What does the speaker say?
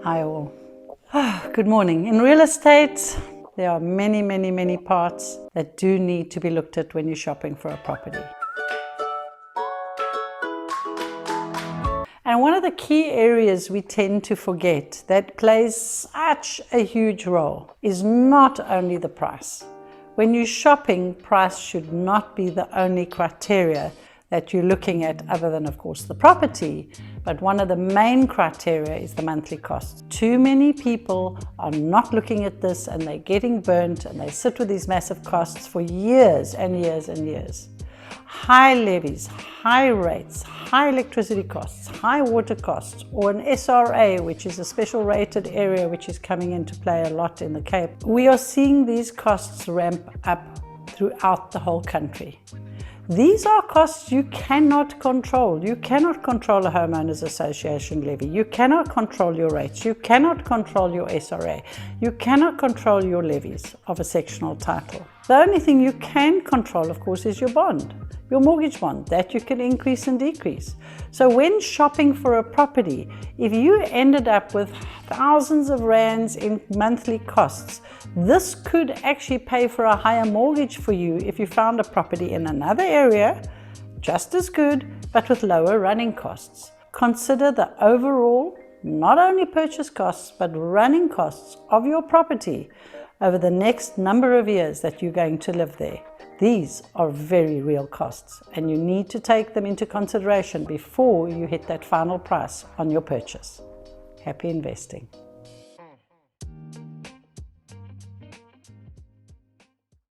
Hi all. Good morning. In real estate, there are many parts that do need to be looked at when you're shopping for a property. And one of the key areas we tend to forget that plays such a huge role is not only the price. When you're shopping, price should not be the only criteria that you're looking at, other than of course the property, but one of the main criteria is the monthly cost. Too many people are not looking at this and they're getting burnt and they sit with these massive costs for years and years and years. High levies, high rates, high electricity costs, high water costs, or an SRA, which is a special rated area which is coming into play a lot in the Cape. We are seeing these costs ramp up throughout the whole country. These are costs you cannot control. You cannot control a homeowners association levy. You cannot control your rates. You cannot control your SRA. You cannot control your levies of a sectional title. The only thing you can control, of course, is your bond, your mortgage bond, that you can increase and decrease. So when shopping for a property, if you ended up with thousands of rands in monthly costs, this could actually pay for a higher mortgage for you if you found a property in another area, just as good, but with lower running costs. Consider the overall, not only purchase costs, but running costs of your property over the next number of years that you're going to live there. These are very real costs, and you need to take them into consideration before you hit that final price on your purchase. Happy investing.